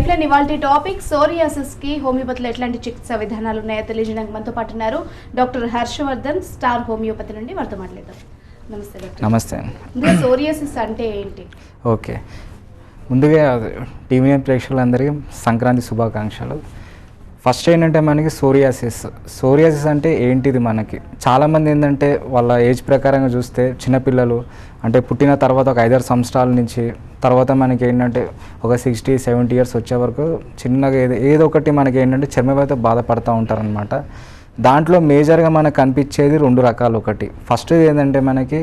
Plan ఇవాల్టి topic psoriasis కి హోమియోపతిలో ఎట్లాంటి చికిత్సా విధానాలు ఉన్నాయో తెలియజేయడానికి మనతో పాటు ఉన్నారు డాక్టర్ హర్షవర్ధన్ స్టార్ హోమియోపతి నుండి వారితో మాట్లాడదాం. నమస్తే డాక్టర్. నమస్తే. సోరియాసిస్ అంటే ఏంటి? ఓకే, ముందుగా టీవీ ప్రేక్షకులందరికీ సంక్రాంతి శుభాకాంక్షలు. ఫస్ట్ ఏంటంటే మనకి సోరియాసిస్ అంటే ఏంటిది? మనకి చాలామంది ఏంటంటే వాళ్ళ ఏజ్ ప్రకారంగా చూస్తే చిన్నపిల్లలు అంటే పుట్టిన తర్వాత ఒక 5-6 సంవత్సరాల నుంచి తర్వాత మనకి ఏంటంటే ఒక 60-70 ఇయర్స్ వచ్చే వరకు చిన్నగా ఏదో ఒకటి మనకి ఏంటంటే చర్మవ్యాధితో బాధపడుతూ ఉంటారనమాట. దాంట్లో మేజర్గా మనకు కనిపించేది 2 రకాలు. ఒకటి ఫస్ట్ ఏంటంటే మనకి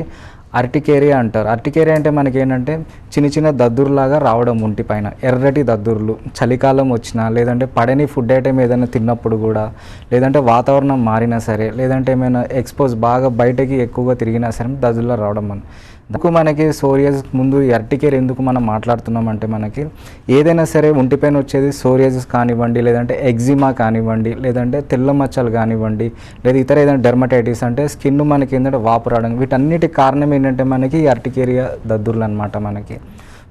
అర్టికేరియా అంటారు. అర్టికేరియా అంటే మనకి ఏంటంటే చిన్న చిన్న దద్దుర్లాగా రావడం ఒంటిపైన, ఎర్రటి దద్దుర్లు చలికాలం వచ్చినా, లేదంటే పడని ఫుడ్ ఐటమ్ ఏదైనా తిన్నప్పుడు కూడా, లేదంటే వాతావరణం మారినా సరే, లేదంటే ఏమైనా ఎక్స్పోజ్ బాగా బయటకి ఎక్కువగా తిరిగినా సరే దద్దుర్లా రావడం. అందుకు మనకి సోరియాసిస్ ముందు అర్టికేరియా ఎందుకు మనం మాట్లాడుతున్నాం అంటే మనకి ఏదైనా సరే ఒంటిపైన వచ్చేది సోరియాసిస్ కానివ్వండి, లేదంటే ఎగ్జిమా కానివ్వండి, లేదంటే తెల్ల మచ్చలు కానివ్వండి, లేదా ఇతర ఏదైనా డెర్మటైటిస్ అంటే స్కిన్ మనకి ఏంటంటే వాపు రావడం, వీటన్నిటి కారణం ఏంటంటే మనకి అర్టికేరియా దద్దుర్లు అనమాట మనకి.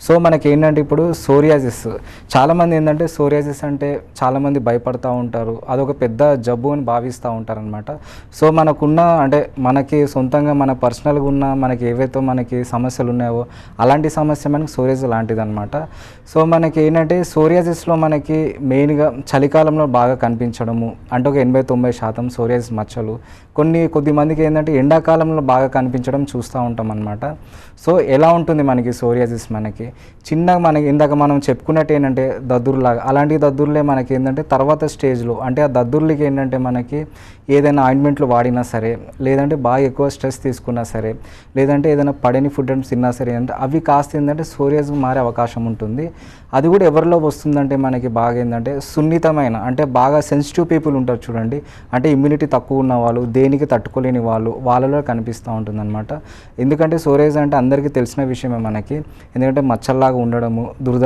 సో మనకి ఏంటంటే ఇప్పుడు సోరియాసిస్ చాలామంది ఏంటంటే సోరియాసిస్ అంటే చాలామంది భయపడుతూ ఉంటారు, అదొక పెద్ద జబ్బు అని భావిస్తూ ఉంటారనమాట. సో మనకున్న అంటే మనకి సొంతంగా మన పర్సనల్గా ఉన్న మనకి ఏవైతే మనకి సమస్యలు ఉన్నాయో అలాంటి సమస్య మనకి సోరియాసిస్ లాంటిది అనమాట. సో మనకి ఏంటంటే సోరియాసిస్లో మనకి మెయిన్గా చలికాలంలో బాగా కనిపించడము అంటే ఒక 80-90% సోరియాసిస్ మచ్చలు. కొద్ది మందికి ఏంటంటే ఎండాకాలంలో బాగా కనిపించడం చూస్తూ ఉంటాం అనమాట. సో ఎలా ఉంటుంది మనకి సోరియాసిస్? మనకి చిన్నగా మనకి ఇందాక మనం చెప్పుకున్నట్టు ఏంటంటే దద్దుర్లాగా, అలాంటి దద్దుర్లే మనకి ఏంటంటే తర్వాత స్టేజ్లో అంటే ఆ దద్దుర్లకి ఏంటంటే మనకి ఏదైనా ఆయింట్మెంట్లు వాడినా సరే, లేదంటే బాగా ఎక్కువ స్ట్రెస్ తీసుకున్నా సరే, లేదంటే ఏదైనా పడని ఫుడ్ ఐటమ్స్ తిన్నా సరే అంటే అవి కాస్త ఏంటంటే సోరియాసిస్ మారే అవకాశం ఉంటుంది. అది కూడా ఎవరిలో వస్తుందంటే మనకి బాగా ఏంటంటే సున్నితమైన అంటే బాగా సెన్సిటివ్ పీపుల్ ఉంటారు చూడండి, అంటే ఇమ్యూనిటీ తక్కువ ఉన్న వాళ్ళు, దేనికి తట్టుకోలేని వాళ్ళలో కనిపిస్తూ ఉంటుందన్నమాట. ఎందుకంటే సోరియాసిస్ అంటే అందరికీ తెలిసిన విషయమే మనకి, ఎందుకంటే మచ్చల్లాగా ఉండడము, దురద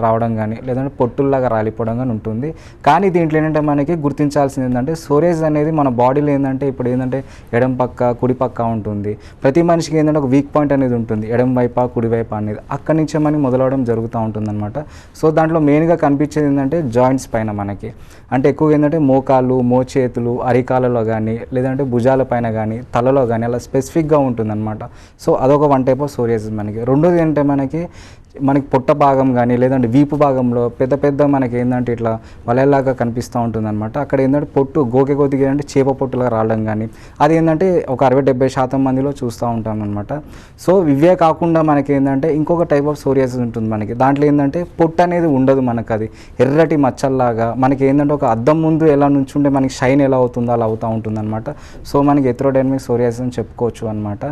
రావడం కానీ, లేదంటే పొట్టుల్లాగా రాలిపోవడం కానీ ఉంటుంది. కానీ దీంట్లో ఏంటంటే మనకి గుర్తించాల్సింది ఏంటంటే సోరియాసిస్ అనేది మన బాడీలో ఏంటంటే ఇప్పుడు ఏంటంటే ఎడం పక్క కుడి పక్క ఉంటుంది. ప్రతి మనిషికి ఏంటంటే ఒక వీక్ పాయింట్ అనేది ఉంటుంది, ఎడం వైపా కుడి వైపా అనేది. అక్కడి నుంచే మనకి మొదలవడం జరుగుతూ ఉంటుంది అనమాట. సో దాంట్లో మెయిన్గా కనిపించేది ఏంటంటే జాయింట్స్ పైన మనకి, అంటే ఎక్కువగా ఏంటంటే మోకాళ్ళు, మోచేతులు, అరికాలలో కానీ, లేదంటే భుజాల పైన కానీ, తలలో కానీ అలా స్పెసిఫిక్గా ఉంటుందన్నమాట. సో అదొక 1 టైప్ ఆఫ్ సోరియాసిస్ మనకి. రెండోది ఏంటంటే మనకి పొట్ట భాగం కానీ, లేదంటే వీపు భాగంలో పెద్ద మనకి ఏంటంటే ఇట్లా వలయలాగా కనిపిస్తూ ఉంటుందన్నమాట. అక్కడ ఏంటంటే పొట్టు గోకె కొద్దిగా ఏంటంటే చేప పొట్టులా రావడం కానీ, అది ఏంటంటే ఒక 60-70% మందిలో చూస్తూ ఉంటాం అనమాట. సో ఇవే కాకుండా మనకి ఏంటంటే ఇంకొక టైప్ ఆఫ్ సోరియాసిస్ ఉంటుంది మనకి. దాంట్లో ఏంటంటే పొట్టు అనేది ఉండదు మనకు, అది ఎర్రటి మచ్చల్లాగా మనకి ఏంటంటే ఒక అద్దం ముందు ఎలా నుంచుంటే మనకి షైన్ ఎలా అవుతుందో అలా అవుతూ ఉంటుంది అనమాట. సో మనకి ఎథ్రోడెర్మిక్ సోరియాసిస్ అని చెప్పుకోవచ్చు అనమాట.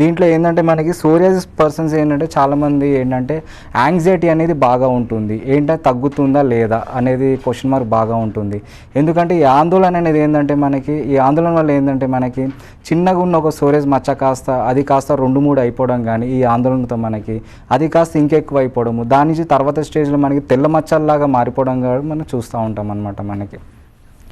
దీంట్లో ఏంటంటే మనకి సోరియాసిస్ పర్సన్స్ ఏంటంటే చాలామంది ఏంటంటే యాంగ్జైటీ అనేది బాగా ఉంటుంది, ఏంటంటే తగ్గుతుందా లేదా అనేది క్వశ్చన్ మార్క్ బాగా ఉంటుంది. ఎందుకంటే ఈ ఆందోళన అనేది ఏంటంటే మనకి ఈ ఆందోళన వల్ల ఏంటంటే మనకి చిన్నగా ఉన్న ఒక సోరియాసిస్ మచ్చ అది కాస్త 2-3 అయిపోవడం కానీ, ఈ ఆందోళనతో మనకి అది కాస్త ఇంకెక్కువ అయిపోవడము, దాని నుంచి తర్వాత స్టేజ్లో మనకి తెల్ల మచ్చల్లాగా మారిపోవడం కానీ మనం చూస్తూ ఉంటాం అనమాట మనకి.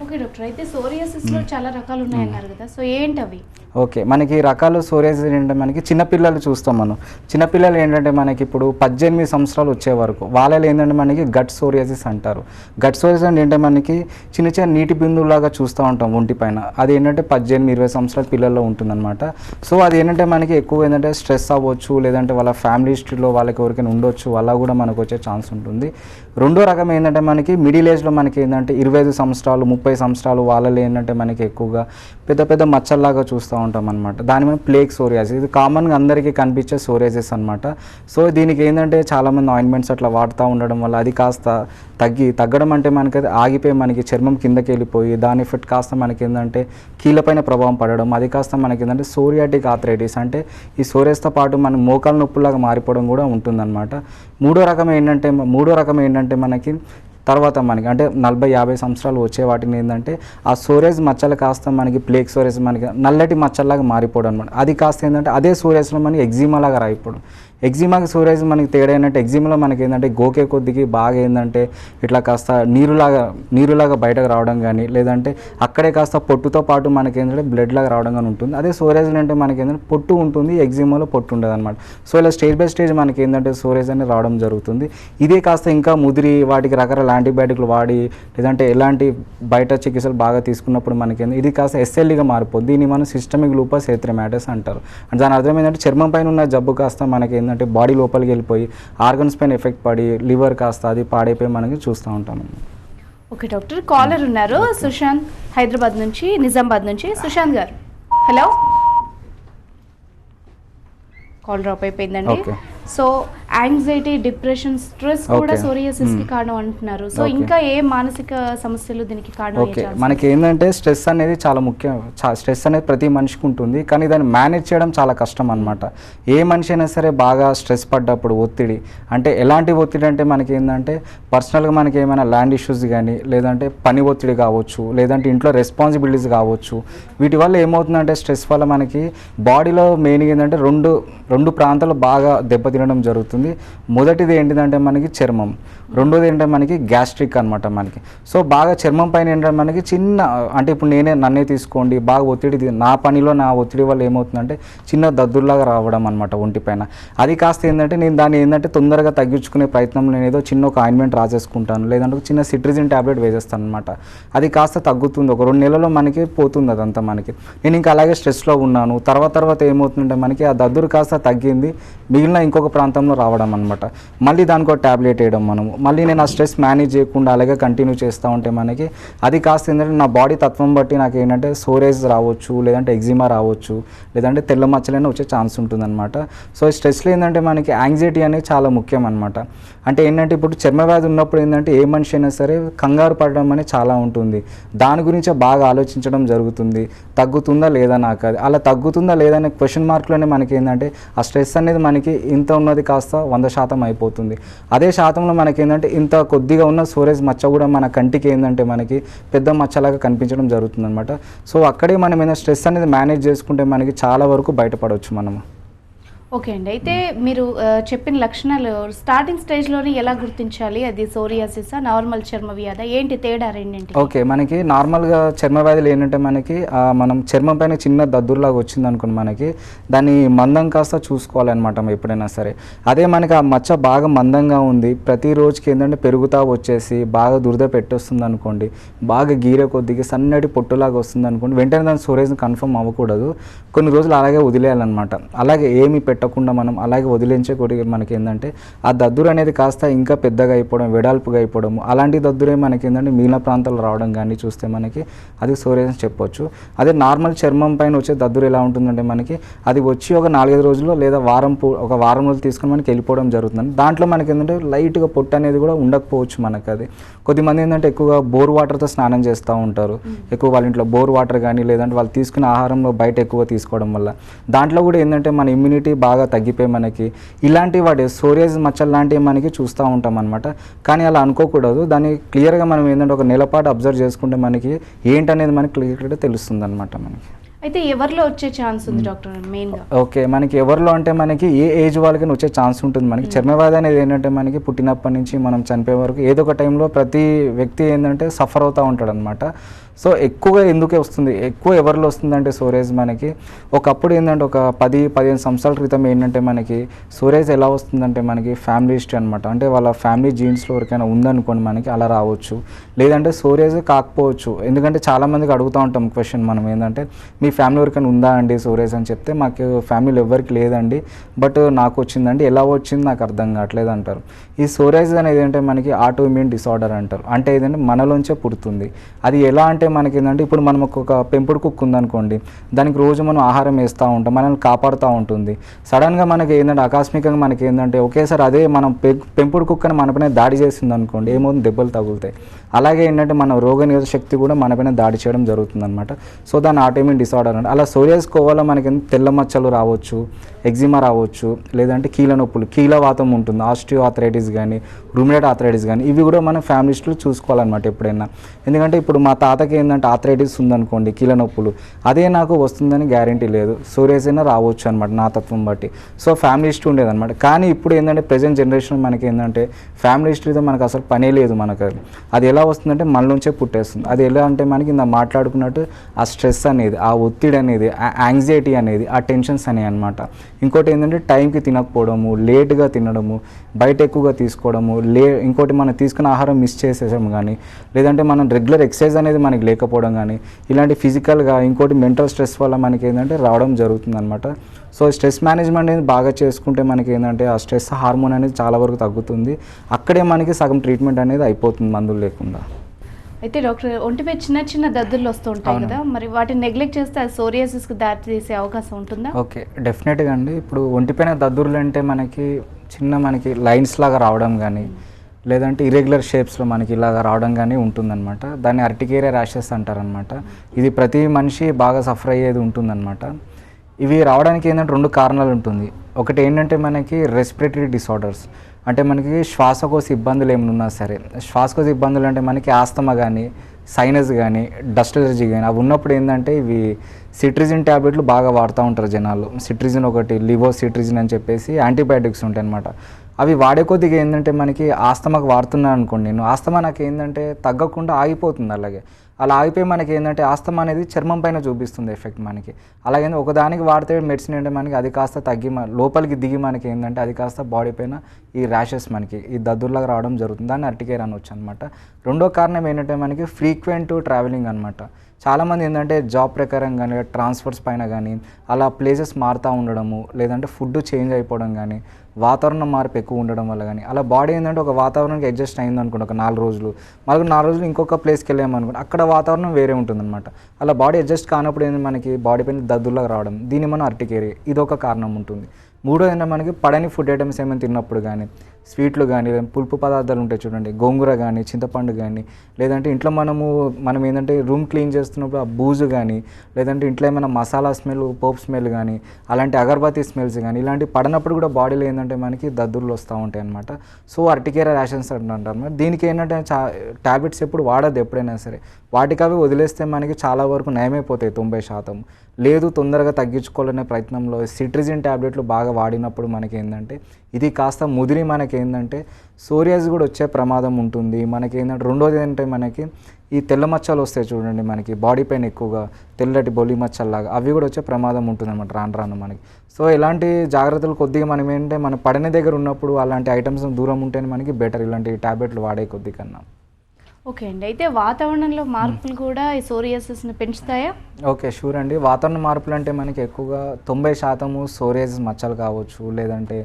ఓకే డాక్టర్, అయితే సోరియాసిస్లో చాలా రకాలు ఉన్నాయన్నారు కదా, సో ఏంటవి? ఓకే, మనకి రకాలు సోరియాసిస్ ఏంటంటే మనకి చిన్నపిల్లలు చూస్తాం మనం. చిన్నపిల్లలు ఏంటంటే మనకి ఇప్పుడు 18 సంవత్సరాలు వచ్చే వరకు వాళ్ళలో ఏంటంటే మనకి గట్ సోరియాసిస్ అంటారు. గట్ సోరియాసిస్ అంటే ఏంటంటే మనకి చిన్న నీటి బిందువులాగా చూస్తూ ఉంటాం ఒంటిపైన. అది ఏంటంటే 18-20 సంవత్సరాల పిల్లల్లో ఉంటుందన్నమాట. సో అది ఏంటంటే మనకి ఎక్కువ ఏంటంటే స్ట్రెస్ అవ్వచ్చు, లేదంటే వాళ్ళ ఫ్యామిలీ హిస్టరీలో వాళ్ళకి ఎవరికైనా ఉండొచ్చు, అలా కూడా మనకు వచ్చే ఛాన్స్ ఉంటుంది. రెండో రకం ఏంటంటే మనకి మిడిల్ ఏజ్లో మనకి ఏంటంటే 25 సంవత్సరాలు 30 సంవత్సరాలు వాళ్ళలో ఏంటంటే మనకి ఎక్కువగా పెద్ద మచ్చల్లాగా చూస్తూ ఉంటాం అనమాట. దాని మీద ప్లేక్ సోరియాసిస్, ఇది కామన్గా అందరికీ కనిపించే సోరియాసిస్ అనమాట. సో దీనికి ఏంటంటే చాలామంది ఆయింట్మెంట్స్ అట్లా వాడుతూ ఉండడం వల్ల అది కాస్త తగ్గడం అంటే మనకి అది ఆగిపోయి మనకి చర్మం కిందకి వెళ్ళిపోయి దాని ఎఫెక్ట్ కాస్త మనకి ఏంటంటే కీళ్ళపైన ప్రభావం పడడం, అది కాస్త మనకి ఏంటంటే సోరియాటిక్ ఆర్థరైటిస్ అంటే ఈ సోరియాసిస్తో పాటు మన మోకాల నొప్పులాగా మారిపోవడం కూడా ఉంటుందన్నమాట. మూడో రకం ఏంటంటే మనకి తర్వాత మనకి అంటే 40-50 సంవత్సరాలు వచ్చే వాటిని ఏంటంటే ఆ సోరియాసిస్ మచ్చలు కాస్త మనకి ప్లేక్ సోరియాసిస్ మనకి నల్లటి మచ్చల్లాగా మారిపోవడం అనమాట. అది కాస్త ఏంటంటే అదే సోరియాసిస్లో మనకి ఎగ్జిమా లాగా రాయిపోవడం. ఎగ్జిమాకి సోరియాసిస్ మనకి తేడా ఏంటంటే ఎగ్జిమాలో మనకి ఏంటంటే గోకే కొద్దికి బాగా ఏంటంటే ఇట్లా కాస్త నీరులాగా బయటకు రావడం కానీ లేదంటే అక్కడే కాస్త పొట్టుతో పాటు మనకి ఏంటంటే బ్లడ్ లాగా రావడం కానీ ఉంటుంది. అదే సోరియాసిస్ అంటే మనకి ఏంటంటే పొట్టు ఉంటుంది, ఎగ్జిమాలో పొట్టు ఉండదు అనమాట. సో ఇలా స్టేజ్ బై స్టేజ్ మనకి ఏంటంటే సోరియాసిస్ అనేది రావడం జరుగుతుంది. ఇదే కాస్త ఇంకా ముదిరి వాటికి రకరకాల యాంటీబయాటిక్లు వాడి లేదంటే ఎలాంటి బయట చికిత్సలు బాగా తీసుకున్నప్పుడు మనకి ఇది కాస్త ఎస్ఎల్ఈగా మారిపోద్ది. దీన్ని మనం సిస్టమిక్ లూపస్ ఎరిథెమాటస్ అంటారు. అంటే దాని అర్థం ఏంటంటే చర్మం పైన ఉన్న జబ్బు కాస్త మనకి ఏంటంటే బాడీ లోపలికి వెళ్ళిపోయి ఆర్గన్స్ పైన ఎఫెక్ట్ పడి లివర్ కాస్త అది పాడైపోయి మనకి చూస్తూ ఉంటాం. ఓకే డాక్టర్, కాలర్ ఉన్నారు సుశాంత్ హైదరాబాద్ నుంచి, నిజామాబాద్ నుంచి. సుశాంత్ గారు, హలో. కాల్ డ్రాప్ అయిపోయిందండి. సో యాంగ్జైటీ, డిప్రెషన్, స్ట్రెస్ కూడా సోరియాసిస్ కి కారణం అంటున్నారు. సో ఇంకా ఏ మానసిక సమస్యలు దీనికి కారణం? ఓకే, మనకి ఏంటంటే స్ట్రెస్ అనేది చాలా ముఖ్యం. స్ట్రెస్ అనేది ప్రతి మనిషికి ఉంటుంది, కానీ దాన్ని మేనేజ్ చేయడం చాలా కష్టం అనమాట. ఏ మనిషి అయినా సరే బాగా స్ట్రెస్ పడ్డప్పుడు ఒత్తిడి అంటే ఎలాంటి ఒత్తిడి అంటే మనకి ఏంటంటే పర్సనల్గా మనకి ఏమైనా ల్యాండ్ ఇష్యూస్ కానీ లేదంటే పని ఒత్తిడి కావచ్చు, లేదంటే ఇంట్లో రెస్పాన్సిబిలిటీస్ కావచ్చు. వీటి వల్ల ఏమవుతుందంటే స్ట్రెస్ వల్ల మనకి బాడీలో మెయిన్గా ఏంటంటే రెండు ప్రాంతాలు బాగా దెబ్బతినడం జరుగుతుంది. మొదటిది ఏంటిదంటే మనకి చర్మం, రెండోది ఏంటంటే మనకి గ్యాస్ట్రిక్ అనమాట మనకి. సో బాగా చర్మం పైన ఏంటంటే మనకి చిన్న అంటే ఇప్పుడు నన్నే తీసుకోండి, బాగా ఒత్తిడి నా ఒత్తిడి వల్ల ఏమవుతుందంటే చిన్న దద్దుర్లాగా రావడం అనమాట ఒంటిపైన. అది కాస్త ఏంటంటే నేను దాన్ని ఏంటంటే తొందరగా తగ్గించుకునే ప్రయత్నంలో నేను ఏదో చిన్న ఒక ఆయింట్మెంట్ రాసేసుకుంటాను, లేదంటే ఒక చిన్న సిట్రిజిన్ ట్యాబ్లెట్ వేసేస్తాను అనమాట. అది కాస్త తగ్గుతుంది, ఒక 2 నెలల్లో మనకి పోతుంది అదంతా మనకి. నేను ఇంకా అలాగే స్ట్రెస్లో ఉన్నాను, తర్వాత ఏమవుతుందంటే మనకి ఆ దద్దురు కాస్త తగ్గింది, మిగిలిన ఇంకొక ప్రాంతంలో రావడం అనమాట. మళ్ళీ దానికి ఒక ట్యాబ్లెట్ వేయడం మనము, మళ్ళీ నేను ఆ స్ట్రెస్ మేనేజ్ చేయకుండా అలాగే కంటిన్యూ చేస్తూ ఉంటే మనకి అది కాస్త ఏంటంటే నా బాడీ తత్వం బట్టి నాకు ఏంటంటే సోరియాసిస్ రావచ్చు, లేదంటే ఎగ్జిమా రావచ్చు, లేదంటే తెల్ల మచ్చలైనా వచ్చే ఛాన్స్ ఉంటుందన్నమాట. సో ఈ స్ట్రెస్లో ఏంటంటే మనకి యాంగ్జైటీ అనేది చాలా ముఖ్యం అనమాట. అంటే ఏంటంటే ఇప్పుడు చర్మవ్యాధి ఉన్నప్పుడు ఏంటంటే ఏ మనిషి అయినా సరే కంగారు పడడం అనేది చాలా ఉంటుంది. దాని గురించి బాగా ఆలోచించడం జరుగుతుంది, తగ్గుతుందా లేదా నాకు అది అలా తగ్గుతుందా లేదా అనే క్వశ్చన్ మార్క్లోనే మనకి ఏంటంటే ఆ స్ట్రెస్ అనేది మనకి ఇంత ఉన్నది కాస్త 100% అయిపోతుంది. అదే శాతంలో మనకి ఏంటంటే ఇంత కొద్దిగా ఉన్న సోరియాసిస్ మచ్చ కూడా మన కంటికి ఏంటంటే మనకి పెద్ద మచ్చలాగా కనిపించడం జరుగుతుంది అనమాట. సో అక్కడే మనం ఏదైనా స్ట్రెస్ అనేది మేనేజ్ చేసుకుంటే మనకి చాలా వరకు బయటపడవచ్చు మనము. ఓకే అండి, అయితే మీరు చెప్పిన లక్షణాలు స్టార్టింగ్ స్టేజ్లోనే ఎలా గుర్తించాలి? అది సోరియాసిస్, నార్మల్ చర్మ వ్యాధి, ఏంటి తేడా రెండింటి? ఓకే, మనకి నార్మల్గా చర్మ వ్యాధులు ఏంటంటే మనకి మనం చర్మం పైన చిన్న దద్దుర్లాగా వచ్చింది అనుకోండి, మనకి దాన్ని మందం కాస్త చూసుకోవాలన్నమాట ఎప్పుడైనా సరే. అదే మనకి ఆ మచ్చ బాగా మందంగా ఉంది, ప్రతిరోజుకి ఏంటంటే పెరుగుతా వచ్చేసి బాగా దురద పెట్టొస్తుంది అనుకోండి, బాగా గీరే కొద్దిగా సన్నటి పొట్టులాగా వస్తుంది అనుకోండి, వెంటనే దాని సోరియాసిస్ కన్ఫర్మ్ అవ్వకూడదు, కొన్ని రోజులు అలాగే వదిలేయాలన్నమాట. అలాగే ఏమి పెట్టకుండా మనం అలాగే వదిలించే కొద్దిగా మనకి ఏంటంటే ఆ దద్దురు అనేది కాస్త ఇంకా పెద్దగా అయిపోవడం, వెడల్పుగా అయిపోవడం, అలాంటి దద్దురే మనకి ఏంటంటే మిగిలిన ప్రాంతాలు రావడం కానీ చూస్తే మనకి అది సోరియాసిస్ చెప్పొచ్చు. అదే నార్మల్ చర్మం పైన వచ్చే దద్దురు ఎలా ఉంటుందంటే మనకి అది వచ్చి ఒక 4-5 రోజుల్లో లేదా ఒక వారం రోజులు తీసుకొని మనకి వెళ్ళిపోవడం జరుగుతుంది. దాంట్లో మనకి ఏంటంటే లైట్గా పొట్టు అనేది కూడా ఉండకపోవచ్చు మనకి. అది కొద్దిమంది ఏంటంటే ఎక్కువగా బోర్ వాటర్తో స్నానం చేస్తూ ఉంటారు, ఎక్కువ వాళ్ళ ఇంట్లో బోర్ వాటర్ కానీ లేదంటే వాళ్ళు తీసుకునే ఆహారంలో బయట ఎక్కువ తీసుకోవడం వల్ల దాంట్లో కూడా ఏంటంటే మన ఇమ్యూనిటీ బాగా తగ్గిపోయి మనకి ఇలాంటి వాటి సోరియాసిస్ మచ్చలు లాంటివి మనకి చూస్తూ ఉంటాం అనమాట. కానీ అలా అనుకోకూడదు, దాన్ని క్లియర్గా మనం ఏంటంటే ఒక నెలపాటు అబ్జర్వ్ చేసుకుంటే మనకి ఏంటనేది మనకి క్లియర్గా తెలుస్తుంది అనమాట మనకి. అయితే ఎవరిలో వచ్చే ఛాన్స్ ఉంది డాక్టర్ మెయిన్గా? ఓకే, మనకి ఎవరిలో అంటే మనకి ఏ ఏజ్ వాళ్ళకి వచ్చే ఛాన్స్ ఉంటుంది. మనకి చర్మవ్యాధి అనేది ఏంటంటే మనకి పుట్టినప్పటి నుంచి మనం చనిపోయే వరకు ఏదో ఒక టైంలో ప్రతి వ్యక్తి ఏంటంటే సఫర్ అవుతూ ఉంటాడు అనమాట. సో ఎక్కువగా ఎందుకే వస్తుంది, ఎక్కువ ఎవరిలో వస్తుందంటే సోరియాసిస్ మనకి ఒకప్పుడు ఏంటంటే ఒక 10-15 సంవత్సరాల క్రితం ఏంటంటే మనకి సోరియాసిస్ ఎలా వస్తుందంటే మనకి ఫ్యామిలీ హిస్టరీ అనమాట. అంటే వాళ్ళ ఫ్యామిలీ జీన్స్లో ఎవరికైనా ఉందనుకోండి మనకి అలా రావచ్చు, లేదంటే సోరియాసిస్ కాకపోవచ్చు. ఎందుకంటే చాలామందికి అడుగుతూ ఉంటాం క్వశ్చన్ మనం ఏంటంటే మీ ఫ్యామిలీ ఎవరికైనా ఉందా అండి సోరియాసిస్ అని చెప్తే మాకు ఫ్యామిలీలో ఎవరికి లేదండి, బట్ నాకు వచ్చిందండి, ఎలా వచ్చింది నాకు అర్థం కావట్లేదు అంటారు. ఈ సోరియాసిస్ అనేది ఏంటంటే మనకి ఆటో ఇమ్యూన్ డిసార్డర్ అంటారు. అంటే ఏదంటే మనలోంచే పుడుతుంది. అది ఎలా అంటే మనకి ఏంటంటే ఇప్పుడు మనం ఒక పెంపుడు కుక్క ఉందనుకోండి, దానికి రోజు మనం ఆహారం వేస్తూ ఉంటాం, మనల్ని కాపాడుతూ ఉంటుంది. సడన్గా మనకి ఏంటంటే ఆకస్మికంగా మనకి ఏంటంటే ఒకేసారి అదే మనం పెంపుడు కుక్కని మనపైన దాడి చేసింది అనుకోండి, ఏమవుతుంది, దెబ్బలు తగులుతాయి. అలాగే ఏంటంటే మన రోగనిరోధక శక్తి కూడా మనపైన దాడి చేయడం జరుగుతుంది అనమాట. సో దాన్ని ఆటోఇమ్యూన్ డిసార్డర్ అంటే. అలా సోరియాసిస్ వల్ల మనకి తెల్ల మచ్చలు రావచ్చు, ఎగ్జిమా రావచ్చు, లేదంటే కీళ్ళ నొప్పులు, కీళ్ళవాతం ఉంటుంది, ఆస్టియో ఆర్థరైటిస్ కానీ, రూమినేట్ ఆర్థరైటిస్ కానీ, ఇవి కూడా మనం ఫ్యామిలీ హిస్టరీలో చూసుకోవాలన్నమాట ఎప్పుడైనా. ఎందుకంటే ఇప్పుడు మా తాతకి ఏంటంటే ఆర్థరైటిస్ ఉందనుకోండి, కీళ్ళ నొప్పులు, అదే నాకు వస్తుందని గ్యారంటీ లేదు, సోరియాసిస్ అయినా రావచ్చు అనమాట నా తత్వం బట్టి. సో ఫ్యామిలీ హిస్టరీ ఉండేదన్నమాట. కానీ ఇప్పుడు ఏంటంటే ప్రజెంట్ జనరేషన్ మనకి ఏంటంటే ఫ్యామిలీ హిస్టరీతో మనకు అసలు పనే లేదు. మనకు అది ఎలా వస్తుందంటే మన నుంచే పుట్టేస్తుంది. అది ఎలా అంటే మనకి ఇంత మాట్లాడుకున్నట్టు ఆ స్ట్రెస్ అనేది, ఆ ఒత్తిడి అనేది, ఆ యాంగ్జైటీ అనేది, ఆ టెన్షన్స్ అనేవి అనమాట. ఇంకోటి ఏంటంటే టైంకి తినకపోవడము, లేట్గా తినడము, బయట ఎక్కువగా తీసుకోవడము, ఇంకోటి మనం తీసుకున్న ఆహారం మిస్ చేసేసాము కానీ, లేదంటే మనం రెగ్యులర్ ఎక్సర్సైజ్ అనేది మనకి లేకపోవడం కానీ, ఇలాంటి ఫిజికల్గా ఇంకోటి మెంటల్ స్ట్రెస్ వల్ల మనకి ఏంటంటే రావడం జరుగుతుంది అనమాట. సో స్ట్రెస్ మేనేజ్మెంట్ అనేది బాగా చేసుకుంటే మనకి ఏంటంటే ఆ స్ట్రెస్ హార్మోన్ అనేది చాలా వరకు తగ్గుతుంది. అక్కడే మనకి సగం ట్రీట్మెంట్ అనేది అయిపోతుంది మందులు లేకుండా. అయితే డాక్టర్, ఒంటిపై చిన్న చిన్న దద్దుర్లు వస్తూ ఉంటాయి కదా, మరి వాటిని నెగ్లెక్ట్ చేస్తే అది సోరియాసిస్కి దారి తీసే అవకాశం ఉంటుందా? ఓకే, డెఫినెట్గా అండి. ఇప్పుడు ఒంటిపైన దద్దుర్లు అంటే మనకి లైన్స్ లాగా రావడం కానీ, లేదంటే ఇరెగ్యులర్ షేప్స్లో మనకి ఇలాగ రావడం కానీ ఉంటుందన్నమాట. దాన్ని అర్టికేరియా ర్యాషెస్ అంటారనమాట. ఇది ప్రతి మనిషి బాగా సఫర్ అయ్యేది ఉంటుందన్నమాట. ఇవి రావడానికి ఏంటంటే 2 కారణాలు ఉంటుంది. ఒకటి ఏంటంటే మనకి రెస్పిరేటరీ డిసార్డర్స్, అంటే మనకి శ్వాసకోశ ఇబ్బందులు ఏమైనా ఉన్నా సరే, శ్వాసకోశ ఇబ్బందులు అంటే మనకి ఆస్తమా కానీ, సైనస్ కానీ, డస్ట్ ఎలర్జీ కానీ, అవి ఉన్నప్పుడు ఏంటంటే ఇవి సిట్రిజిన్ ట్యాబ్లెట్లు బాగా వాడుతూ ఉంటారు జనాలు. సిట్రిజిన్ ఒకటి, లివోసిట్రిజిన్ అని చెప్పేసి యాంటీబయాటిక్స్ ఉంటాయి అనమాట. అవి వాడే కొద్దిగా ఏంటంటే మనకి ఆస్తమాకు వాడుతున్నాను అనుకోండి, నేను ఆస్తమా నాకు ఏంటంటే తగ్గకుండా ఆగిపోతుంది. అలాగే అలా ఆగిపోయి మనకి ఏంటంటే ఆస్తమా అనేది చర్మం పైన చూపిస్తుంది ఎఫెక్ట్ మనకి. అలాగే ఒకదానికి వాడితే మెడిసిన్ ఏంటంటే మనకి అది కాస్త తగ్గి లోపలికి దిగి మనకి ఏంటంటే అది కాస్త బాడీ పైన ఈ ర్యాషెస్ మనకి ఈ దద్దుర్లాగా రావడం జరుగుతుంది. దాన్ని అర్టికేరియా అనవచ్చు అనమాట. రెండో కారణం ఏంటంటే మనకి ఫ్రీక్వెంట్ ట్రావెలింగ్ అనమాట. చాలామంది ఏంటంటే జాబ్ ప్రకారం కానీ, ట్రాన్స్ఫర్స్ పైన కానీ అలా ప్లేసెస్ మారుతూ ఉండడము, లేదంటే ఫుడ్ చేంజ్ అయిపోవడం కానీ, వాతావరణం మార్పు ఎక్కువ ఉండడం వల్ల కానీ, అలా బాడీ ఏంటంటే ఒక వాతావరణానికి అడ్జస్ట్ అయింది అనుకోండి ఒక 4 రోజులు, మళ్ళీ 4 రోజులు ఇంకొక ప్లేస్కి వెళ్ళామనుకోండి, అక్కడ వాతావరణం వేరే ఉంటుందన్నమాట. అలా బాడీ అడ్జస్ట్ కానప్పుడు ఏంటి మనకి బాడీ పైన దద్దుర్లాగా రావడం, దీన్ని మనం అర్టికేరియా, ఇదొక కారణం ఉంటుంది. మూడో ఏంటంటే మనకి పడని ఫుడ్ ఐటమ్స్ ఏమైనా తిన్నప్పుడు కానీ, స్వీట్లు కానీ, పులుపు పదార్థాలు ఉంటాయి చూడండి, గోంగూర కానీ, చింతపండు కానీ, లేదంటే ఇంట్లో మనం ఏంటంటే రూమ్ క్లీన్ చేస్తున్నప్పుడు ఆ బూజు కానీ, లేదంటే ఇంట్లో ఏమైనా మసాలా స్మెల్, పోప్ స్మెల్ కానీ, అలాంటి అగరబత్తి స్మెల్స్ కానీ, ఇలాంటివి పడినప్పుడు కూడా బాడీలో ఏంటంటే మనకి దద్దుర్లు వస్తూ ఉంటాయి అనమాట. సో అర్టికేరియా ర్యాషన్స్ అంటారు. దీనికి ఏంటంటే ట్యాబ్లెట్స్ ఎప్పుడు వాడద్దు ఎప్పుడైనా సరే, వాటికి అవి వదిలేస్తే మనకి చాలా వరకు నయమైపోతాయి 90%. లేదు తొందరగా తగ్గించుకోవాలనే ప్రయత్నంలో సిట్రిజిన్ ట్యాబ్లెట్లు బాగా వాడినప్పుడు మనకి ఏంటంటే ఇది కాస్త ముదిరి మనకి ఏంటంటే సోరియాసిస్ కూడా వచ్చే ప్రమాదం ఉంటుంది. మనకి ఏంటంటే రెండోది ఏంటంటే మనకి ఈ తెల్ల మచ్చలు వస్తాయి చూడండి మనకి బాడీ పైన ఎక్కువగా తెల్లటి బొలి మచ్చల్లాగా, అవి కూడా వచ్చే ప్రమాదం ఉంటుంది అనమాట రాను మనకి. సో ఇలాంటి జాగ్రత్తలు కొద్దిగా మనం ఏంటంటే మన పడిన దగ్గర ఉన్నప్పుడు అలాంటి ఐటమ్స్ దూరం ఉంటేనే మనకి బెటర్ ఇలాంటి ట్యాబ్లెట్లు వాడే కొద్ది కన్నా. ఓకే అండి, అయితే వాతావరణంలో మార్పులు కూడా ఈ సోరియాసిస్ని పెంచుతాయా? ఓకే, షూర్ అండి. వాతావరణ మార్పులు అంటే మనకి ఎక్కువగా 90% సోరియాసిస్ మచ్చలు కావచ్చు, లేదంటే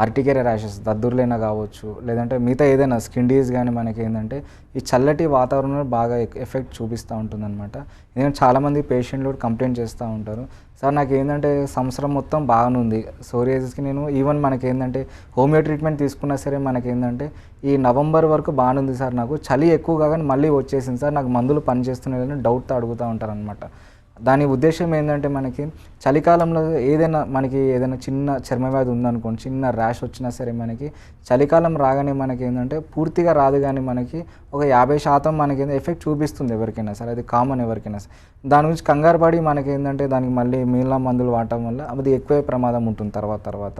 అర్టికేరియా ర్యాషెస్ దద్దుర్లైనా కావచ్చు, లేదంటే మిగతా ఏదైనా స్కిన్ డిజీజ్ కానీ మనకి ఏంటంటే ఈ చల్లటి వాతావరణంలో బాగా ఎఫెక్ట్ చూపిస్తూ ఉంటుందన్నమాట. ఎందుకంటే చాలామంది పేషెంట్లు కూడా కంప్లైంట్ చేస్తూ ఉంటారు, సార్ నాకు ఏంటంటే సంవత్సరం మొత్తం బాగానుంది సోరియాసిస్కి, నేను ఈవెన్ మనకి ఏంటంటే హోమియో ట్రీట్మెంట్ తీసుకున్నా సరే మనకి ఏంటంటే ఈ నవంబర్ వరకు బాగానుంది సార్, నాకు చలి ఎక్కువగా కానీ మళ్ళీ వచ్చేసింది సార్, నాకు మందులు పనిచేస్తున్నాయని డౌట్తో అడుగుతూ ఉంటారనమాట. దాని ఉద్దేశం ఏంటంటే మనకి చలికాలంలో మనకి ఏదైనా చిన్న చర్మవ్యాధి ఉందనుకోండి, చిన్న ర్యాష్ వచ్చినా సరే మనకి చలికాలం రాగానే మనకి ఏంటంటే పూర్తిగా రాదు కానీ మనకి ఒక 50% మనకి ఎఫెక్ట్ చూపిస్తుంది ఎవరికైనా సరే, అది కామన్ ఎవరికైనా సరే. దాని గురించి కంగారు పడి మనకి ఏంటంటే దానికి మళ్ళీ మిగిలిన మందులు వాడటం వల్ల అది ఎక్కువే ప్రమాదం ఉంటుంది తర్వాత.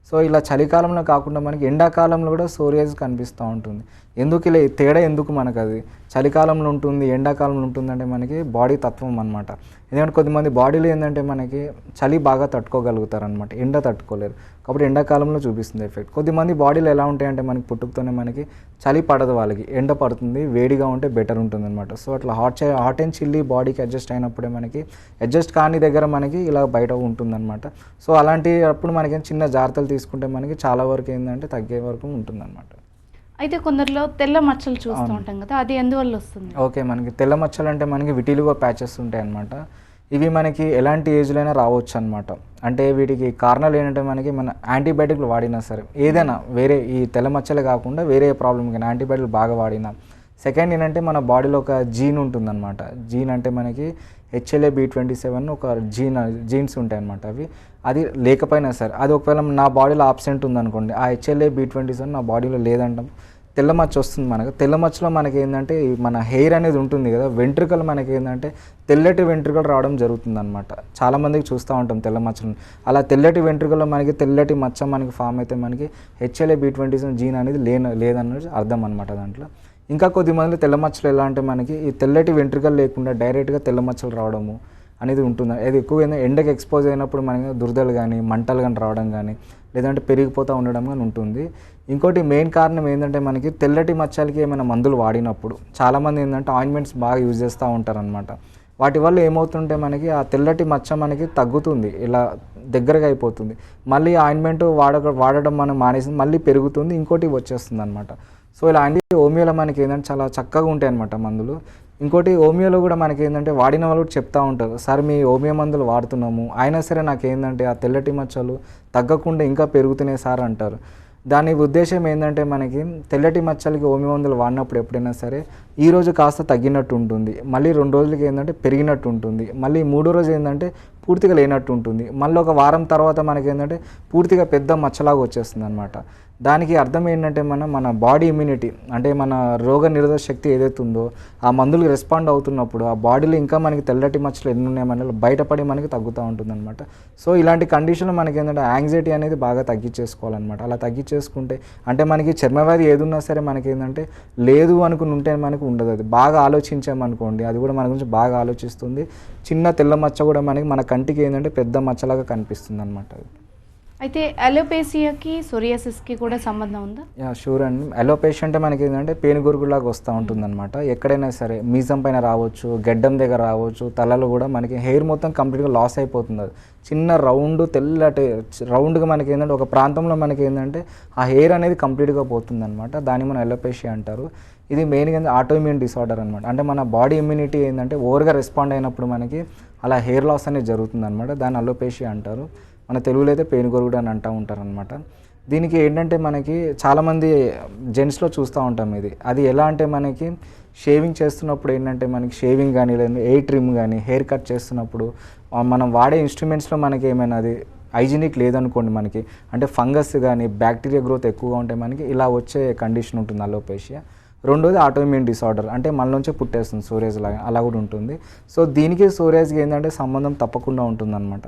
సో ఇలా చలికాలంలో కాకుండా మనకి ఎండాకాలంలో కూడా సోరియాసిస్ కనిపిస్తూ ఉంటుంది. ఎందుకు ఇలా తేడా ఎందుకు మనకు అది చలికాలంలో ఉంటుంది ఎండాకాలంలో ఉంటుందంటే మనకి బాడీ తత్వం అనమాట. ఎందుకంటే కొద్దిమంది బాడీలో ఏంటంటే మనకి చలి బాగా తట్టుకోగలుగుతారు అనమాట, ఎండ తట్టుకోలేరు, కాబట్టి ఎండాకాలంలో చూపిస్తుంది ఎఫెక్ట్. కొద్దిమంది బాడీలో ఎలా ఉంటాయంటే మనకి పుట్టుకతోనే మనకి చలి పడదు, వాళ్ళకి ఎండ పడుతుంది, వేడిగా ఉంటే బెటర్ ఉంటుంది అనమాట. సో అట్లా హాట్ అండ్ చిల్లీ బాడీకి అడ్జస్ట్ అయినప్పుడే మనకి అడ్జస్ట్ కాని దగ్గర మనకి ఇలా బయట ఉంటుందన్నమాట. సో అలాంటి అప్పుడు మనకి చిన్న జాగ్రత్తలు తీసుకుంటే మనకి చాలా వరకు ఏంటంటే తగ్గే వరకు ఉంటుందన్నమాట. అయితే కొందరిలో తెల్ల మచ్చలు చూస్తూ ఉంటాం కదా, అది ఎందువల్ల వస్తుంది? ఓకే, మనకి తెల్ల మచ్చలు అంటే మనకి విటిలిగో ప్యాచెస్ ఉంటాయి అన్నమాట. ఇవి మనకి ఎలాంటి ఏజ్లో అయినా రావచ్చు అనమాట. అంటే వీటికి కారణాలు ఏంటంటే మనకి మన యాంటీబయాటిక్లు వాడినా సరే, ఏదైనా వేరే ఈ తెల్ల మచ్చలే కాకుండా వేరే ప్రాబ్లం కానీ యాంటీబయాటిక్లు బాగా వాడినా. సెకండ్ ఏంటంటే మన బాడీలో ఒక జీన్ ఉంటుందన్నమాట. జీన్ అంటే మనకి HLA-B27 ఒక జీన్స్ ఉంటాయన్నమాట. అది లేకపోయినా సరే, అది ఒకవేళ నా బాడీలో ఆబ్సెంట్ ఉందనుకోండి, ఆ HLA-B27 నా బాడీలో లేదంటాం, తెల్ల మచ్చ వస్తుంది మనకు. తెల్ల మచ్చలో మనకి ఏంటంటే మన హెయిర్ అనేది ఉంటుంది కదా, వెంట్రుకలు మనకి ఏంటంటే తెల్లటి వెంట్రుకలు రావడం జరుగుతుంది అనమాట. చాలామందికి చూస్తూ ఉంటాం తెల్ల మచ్చలను. అలా తెల్లటి వెంట్రుకల్లో మనకి తెల్లటి మచ్చ మనకి ఫామ్ అయితే మనకి HLA-B27 జీన్ అనేది లేదన్నది అర్థం అనమాట దాంట్లో. ఇంకా కొద్దిమంది తెల్ల మచ్చలు ఎలా అంటే మనకి ఈ తెల్లటి వెంట్రుకలు లేకుండా డైరెక్ట్గా తెల్ల మచ్చలు రావడము అనేది ఉంటుంది. అది ఎక్కువ ఎండకి ఎక్స్పోజ్ అయినప్పుడు మనకి దురదలు కానీ మంటలు కానీ రావడం కానీ లేదంటే పెరిగిపోతూ ఉండడం కానీ ఉంటుంది. ఇంకోటి మెయిన్ కారణం ఏంటంటే మనకి తెల్లటి మచ్చలకి ఏమైనా మందులు వాడినప్పుడు చాలామంది ఏంటంటే ఆయింట్మెంట్స్ బాగా యూజ్ చేస్తూ ఉంటారనమాట. వాటి వల్ల ఏమవుతుంటే మనకి ఆ తెల్లటి మచ్చ మనకి తగ్గుతుంది, ఇలా దగ్గరగా అయిపోతుంది. మళ్ళీ ఆయింట్మెంట్ వాడడం మనం మానేసి మళ్ళీ పెరుగుతుంది, ఇంకోటి వచ్చేస్తుంది అనమాట. సో ఇలా అంటే హోమియోలో మనకి ఏంటంటే చాలా చక్కగా ఉంటాయి అన్నమాట మందులు. ఇంకోటి హోమియోలో కూడా మనకి ఏంటంటే వాడిన వాళ్ళు కూడా చెప్తూ ఉంటారు, సార్ మీ హోమియో మందులు వాడుతున్నాము అయినా సరే నాకు ఏంటంటే ఆ తెల్లటి మచ్చలు తగ్గకుండా ఇంకా పెరుగుతున్నాయి సార్ అంటారు. దాని ఉద్దేశం ఏంటంటే మనకి తెల్లటి మచ్చలకి హోమియో మందులు వాడినప్పుడు ఎప్పుడైనా సరే ఈ రోజు కాస్త తగ్గినట్టు ఉంటుంది, మళ్ళీ 2 రోజులకి ఏంటంటే పెరిగినట్టు ఉంటుంది, మళ్ళీ 3వ రోజు ఏంటంటే పూర్తిగా లేనట్టు ఉంటుంది, మళ్ళీ ఒక వారం తర్వాత మనకి ఏంటంటే పూర్తిగా పెద్ద మచ్చలాగా వచ్చేస్తుంది అనమాట. దానికి అర్థం ఏంటంటే మన బాడీ ఇమ్యూనిటీ అంటే మన రోగ నిరోధక శక్తి ఏదైతే ఉందో ఆ మందులకు రెస్పాండ్ అవుతున్నప్పుడు ఆ బాడీలో ఇంకా మనకి తెల్లటి మచ్చలు ఎన్ని ఉన్నాయని బయటపడి మనకి తగ్గుతూ ఉంటుంది అనమాట. సో ఇలాంటి కండిషన్లో మనకి ఏంటంటే యాంగ్జైటీ అనేది బాగా తగ్గించేసుకోవాలన్నమాట. అలా తగ్గించేసుకుంటే అంటే మనకి చర్మవ్యాధి ఏదున్నా సరే మనకి ఏంటంటే లేదు అనుకుని ఉంటే మనకు ఉండదు. అది బాగా ఆలోచించామనుకోండి అది కూడా మన గురించి బాగా ఆలోచిస్తుంది. చిన్న తెల్ల మచ్చ కూడా మనకి మన కంటికి ఏంటంటే పెద్ద మచ్చలాగా కనిపిస్తుంది అనమాట. అయితే అలోపేసియాకి సోరియాసిస్కి కూడా సంబంధం ఉందా? షూర్ అండి. అలోపేషియా అంటే మనకి ఏంటంటే పేనుగొరుగులాగా వస్తూ ఉంటుంది అనమాట. ఎక్కడైనా సరే మీసం పైన రావచ్చు, గడ్డం దగ్గర రావచ్చు, తలలో కూడా మనకి హెయిర్ మొత్తం కంప్లీట్గా లాస్ అయిపోతుంది. అది చిన్న తెల్లటి రౌండ్గా మనకి ఏంటంటే ఒక ప్రాంతంలో మనకి ఏంటంటే ఆ హెయిర్ అనేది కంప్లీట్గా పోతుంది అనమాట. దాన్ని మనం అలోపేషియా అంటారు. ఇది మెయిన్గా ఆటోఇమ్యూన్ డిసార్డర్ అనమాట. అంటే మన బాడీ ఇమ్యూనిటీ ఏంటంటే ఓవర్గా రెస్పాండ్ అయినప్పుడు మనకి అలా హెయిర్ లాస్ అనేది జరుగుతుంది అనమాట. దాన్ని అలోపేషియా అంటారు. మన తెలుగులో అయితే పేనుగొరుగుడు అని అంటూ ఉంటారనమాట. దీనికి ఏంటంటే మనకి చాలామంది జెంట్స్లో చూస్తూ ఉంటాం ఇది. అది ఎలా అంటే మనకి షేవింగ్ చేస్తున్నప్పుడు ఏంటంటే మనకి షేవింగ్ కానీ లేదంటే ఎయిర్ ట్రిమ్ కానీ హెయిర్ కట్ చేస్తున్నప్పుడు మనం వాడే ఇన్స్ట్రుమెంట్స్లో మనకి ఏమైనా అది హైజీనిక్ లేదనుకోండి మనకి అంటే ఫంగస్ కానీ బ్యాక్టీరియా గ్రోత్ ఎక్కువగా ఉంటే మనకి ఇలా వచ్చే కండిషన్ ఉంటుంది అలోపేషియా. రెండోది ఆటోఇమ్యూన్ డిసార్డర్ అంటే మన నుంచే పుట్టేస్తుంది సోరియాసిస్ లాగా అలా కూడా ఉంటుంది. సో దీనికి సోరియాసిస్కి ఏంటంటే సంబంధం తప్పకుండా ఉంటుందన్నమాట.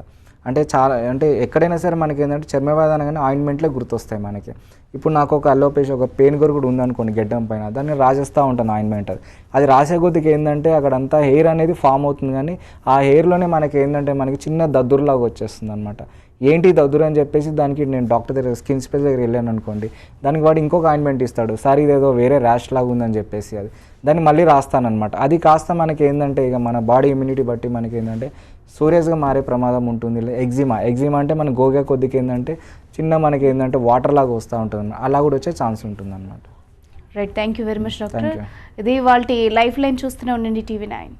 అంటే ఎక్కడైనా సరే మనకి ఏంటంటే చర్మవ్యాధి అనగానే ఆయింట్మెంట్లే గుర్తొస్తాయి మనకి. ఇప్పుడు నాకు ఒక అలోపేషియా ఒక పేనుగొరుగుడు ఉందనుకోండి గడ్డం పైన, దాన్ని రాసేస్తూ ఉంటాను ఆయింట్మెంట్. అది రాసే కొద్దికి ఏంటంటే అక్కడంతా హెయిర్ అనేది ఫామ్ అవుతుంది కానీ ఆ హెయిర్లోనే మనకి ఏంటంటే మనకి చిన్న దద్దురులాగా వచ్చేస్తుంది అనమాట. ఏంటి దద్దురు అని చెప్పేసి దానికి నేను డాక్టర్ దగ్గర స్కిన్ స్పెషల్ దగ్గర వెళ్ళాను అనుకోండి, దానికి వాడు ఇంకొక ఆయింట్మెంట్ ఇస్తాడు, సార్ ఇదేదో వేరే ర్యాష్ లాగా ఉందని చెప్పేసి అది దాన్ని మళ్ళీ రాస్తానమాట. అది కాస్త మనకి ఏంటంటే ఇక మన బాడీ ఇమ్యూనిటీ బట్టి మనకి ఏంటంటే సోరియాస్గా మారే ప్రమాదం ఉంటుంది. ఎగ్జిమా అంటే మన గోగా కొద్దికి ఏంటంటే చిన్న మనకి ఏంటంటే వాటర్ లాగా వస్తూ ఉంటుంది, అలా కూడా వచ్చే ఛాన్స్ ఉంటుంది అనమాట. Right, thank you very much doctor. ఇది వాళ్ళ లైఫ్ లైన్ చూస్తూనే ఉండండి TV9.